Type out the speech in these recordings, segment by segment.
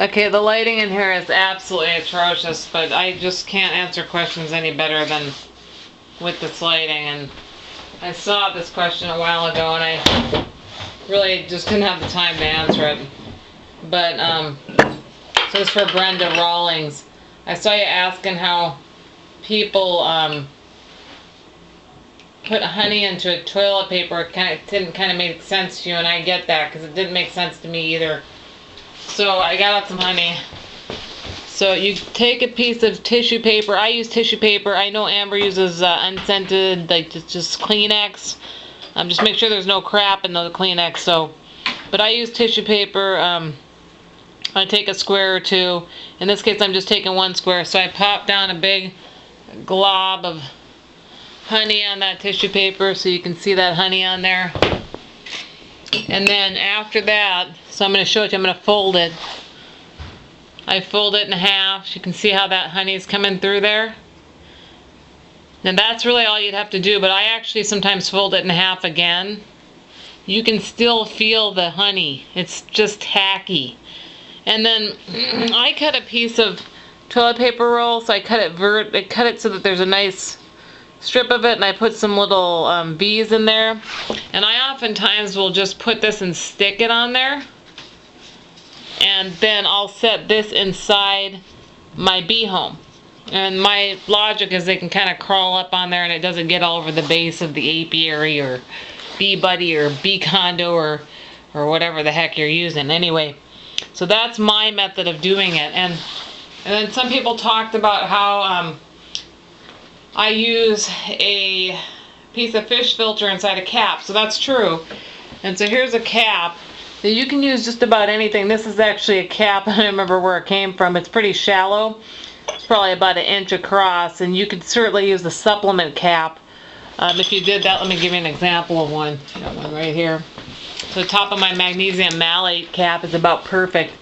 Okay, the lighting in here is absolutely atrocious, but I just can't answer questions any better than with this lighting. And I saw this question a while ago, and I really just didn't have the time to answer it. But, so it's for Brenda Rawlings. I saw you asking how people put honey into toilet paper. It didn't kind of make sense to you, and I get that because it didn't make sense to me either. So I got out some honey. So you take a piece of tissue paper. I use tissue paper. I know Amber uses unscented, like just Kleenex. Just make sure there's no crap in the Kleenex. So, but I use tissue paper. I take a square or two. In this case, I'm just taking one square. So I pop down a big glob of honey on that tissue paper, so you can see that honey on there. And then after that, so I'm going to show it to you. I'm going to fold it. I fold it in half. You can see how that honey is coming through there. And that's really all you'd have to do, but I actually sometimes fold it in half again. You can still feel the honey. It's just tacky. And then I cut a piece of toilet paper roll, so I cut it so that there's a nice strip of it, and I put some little V's in there. And I oftentimes will just put this and stick it on there. And then I'll set this inside my bee home. And my logic is they can kind of crawl up on there and it doesn't get all over the base of the apiary or bee buddy or bee condo or whatever the heck you're using. Anyway, so that's my method of doing it. And then some people talked about how I use a piece of fish filter inside a cap. So that's true. And so here's a cap that you can use just about anything. This is actually a cap. I don't remember where it came from. It's pretty shallow. It's probably about 1 inch across, and you could certainly use the supplement cap. If you did that, let me give you an example of one. Got one right here. So the top of my magnesium malate cap is about perfect,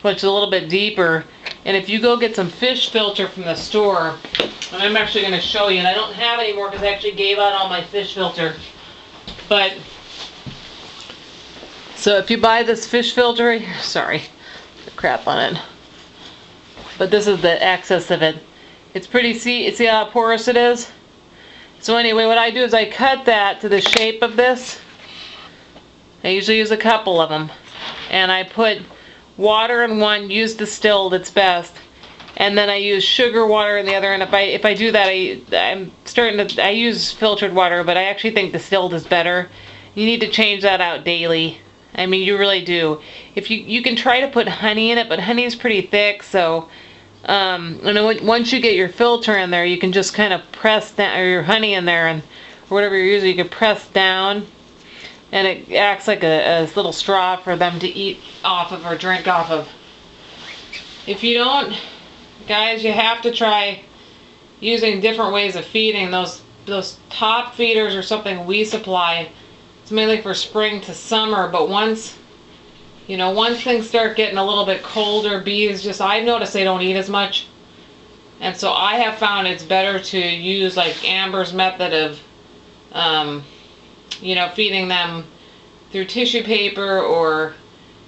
but it's a little bit deeper. And if you go get some fish filter from the store, and I'm actually going to show you, and I don't have any more because I actually gave out all my fish filter. But so if you buy this fish filter, sorry, the crap on it. But this is the excess of it. It's pretty, see how porous it is? So anyway, what I do is I cut that to the shape of this. I usually use a couple of them. And I put water in one, use distilled, it's best. And then I use sugar water in the other. And if I do that, I use filtered water, but I actually think distilled is better. You need to change that out daily. I mean, you really do. If you can try to put honey in it, but honey is pretty thick, so once you get your filter in there, you can just kind of press down, or your honey in there, and or whatever you're using, you can press down, and it acts like a little straw for them to eat off of or drink off of. If you don't, guys, you have to try using different ways of feeding. Those top feeders are something we supply. It's mainly for spring to summer, but once things start getting a little bit colder, bees I've noticed they don't eat as much. And so I have found it's better to use like Amber's method of, feeding them through tissue paper or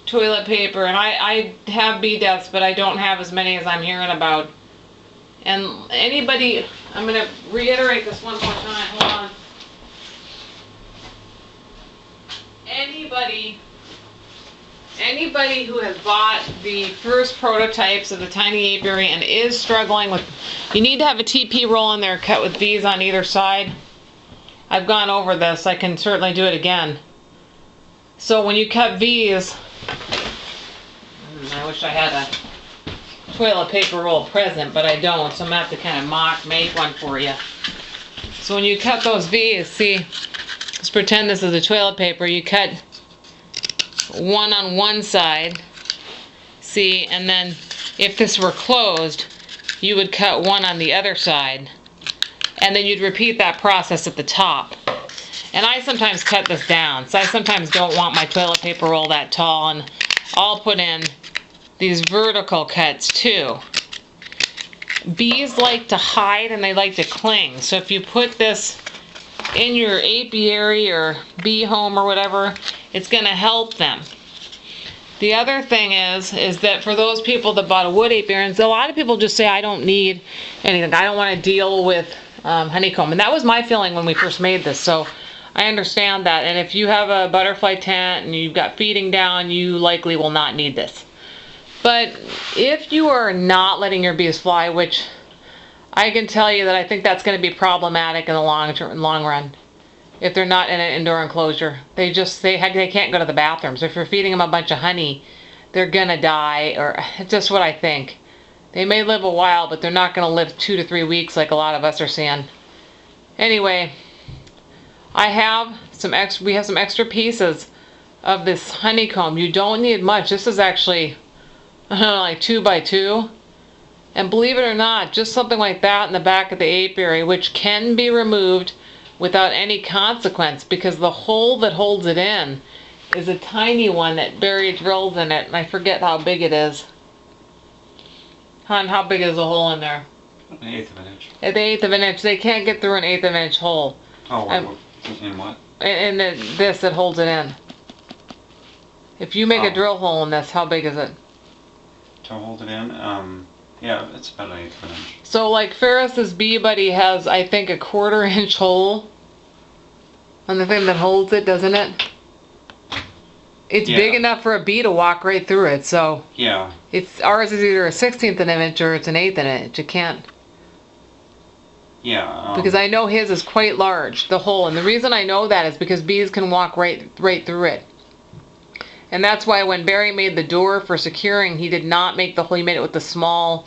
toilet paper. And I have bee deaths, but I don't have as many as I'm hearing about. And anybody, I'm going to reiterate this one more time, hold on. Anybody who has bought the first prototypes of the tiny apiary and is struggling with, you need to have a TP roll in there cut with V's on either side. I've gone over this. I can certainly do it again. So when you cut V's, I wish I had a toilet paper roll present, but I don't, so I'm going to have to kind of make one for you. So when you cut those V's, see, let's pretend this is a toilet paper. You cut one on one side, see, and then if this were closed, you would cut one on the other side, and then you'd repeat that process at the top. And I sometimes cut this down, so I sometimes don't want my toilet paper roll that tall, and I'll put in these vertical cuts too. Bees like to hide and they like to cling, so if you put this in your apiary or bee home or whatever, it's going to help them. The other thing is that for those people that bought a wood apiary, and a lot of people just say, I don't need anything. I don't want to deal with honeycomb. And that was my feeling when we first made this. So I understand that. And if you have a butterfly tent and you've got feeding down, you likely will not need this. But if you are not letting your bees fly, which I can tell you that I think that's going to be problematic in the long run. If they're not in an indoor enclosure, they can't go to the bathrooms. If you're feeding them a bunch of honey, they're gonna die, or it's just what I think. They may live a while, but they're not gonna live 2 to 3 weeks like a lot of us are seeing. Anyway, we have some extra pieces of this honeycomb. You don't need much. This is actually, I don't know, like 2 by 2. And believe it or not, just something like that in the back of the apiary, which can be removed without any consequence, because the hole that holds it in is a tiny one that Barry drills in it, and I forget how big it is. Hon, how big is the hole in there? 1/8 of an inch. At the 1/8 of an inch. They can't get through an 1/8 of an inch hole. Oh, in what? In this that holds it in. If you make a drill hole in this, how big is it? To hold it in? Yeah, it's about 1/8 of an inch. So like Ferris's Bee Buddy has, I think, a 1/4 inch hole on the thing that holds it, doesn't it? It's big enough for a bee to walk right through it, so yeah. Ours is either a 1/16 of an inch or it's an 1/8 of an inch. It can't. Yeah. Because I know his is quite large, the hole, and the reason I know that is because bees can walk right through it. And that's why when Barry made the door for securing, he did not make the hole. He made it with the small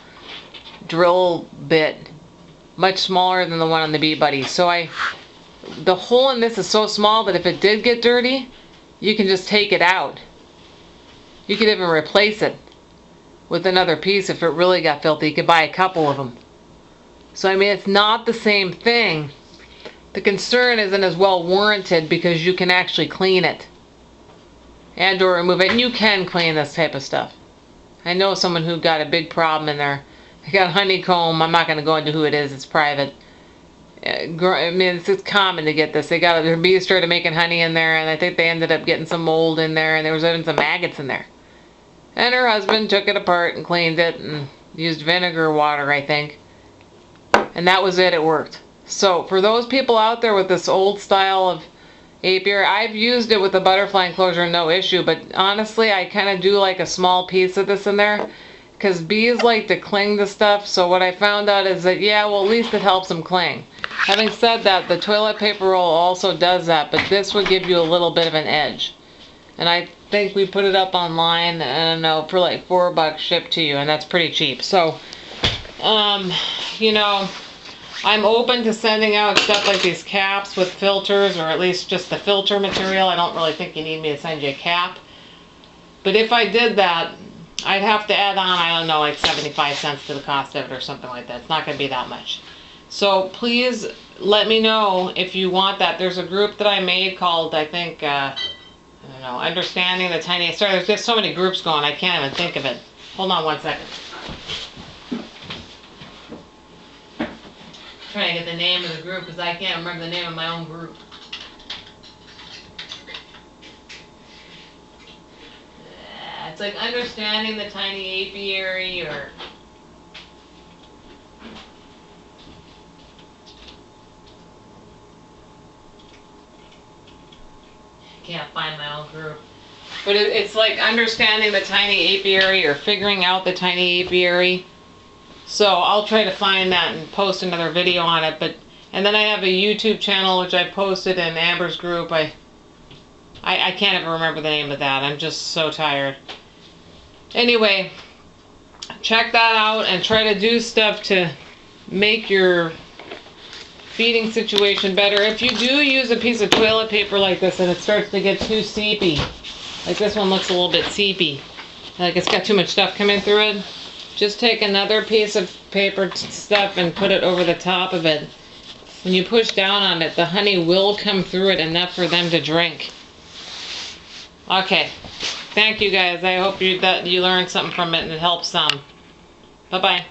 drill bit, much smaller than the one on the Bee Buddy. So the hole in this is so small that if it did get dirty, you can just take it out. You could even replace it with another piece if it really got filthy. You could buy a couple of them. So I mean, it's not the same thing. The concern isn't as well warranted because you can actually clean it and or remove it. And you can clean this type of stuff. I know someone who got a big problem in there. They got honeycomb. I'm not going to go into who it is. It's private. I mean, it's common to get this. Their bees started making honey in there, and I think they ended up getting some mold in there, and there was even some maggots in there. And her husband took it apart and cleaned it and used vinegar water, I think. And that was it. It worked. So for those people out there with this old style of apiary, I've used it with the butterfly enclosure, no issue. But honestly, I kind of do like a small piece of this in there because bees like to cling to stuff. So what I found out is that, yeah, well, at least it helps them cling. Having said that, the toilet paper roll also does that, but this would give you a little bit of an edge. And I think we put it up online, I don't know, for like $4 shipped to you, and that's pretty cheap. So, you know, I'm open to sending out stuff like these caps with filters, or at least just the filter material. I don't really think you need me to send you a cap. But if I did that, I'd have to add on, I don't know, like 75 cents to the cost of it or something like that. It's not going to be that much. So please let me know if you want that. There's a group that I made called, I think, I don't know, Understanding the Tiny... Sorry, there's just so many groups going, I can't even think of it. Hold on one second. I'm trying to get the name of the group because I can't remember the name of my own group. It's like Understanding the Tiny Apiary, or... Can't find my own group. But it's like Understanding the Tiny Apiary or Figuring Out the Tiny Apiary. So I'll try to find that and post another video on it. And then I have a YouTube channel which I posted in Amber's group. I can't even remember the name of that. I'm just so tired. Anyway, check that out and try to do stuff to make your feeding situation better. If you do use a piece of toilet paper like this and it starts to get too seepy, like this one looks a little bit seepy, like it's got too much stuff coming through it, just take another piece of paper stuff and put it over the top of it. When you push down on it, the honey will come through it enough for them to drink. Okay, thank you guys. I hope that you learned something from it and it helps some. Bye-bye.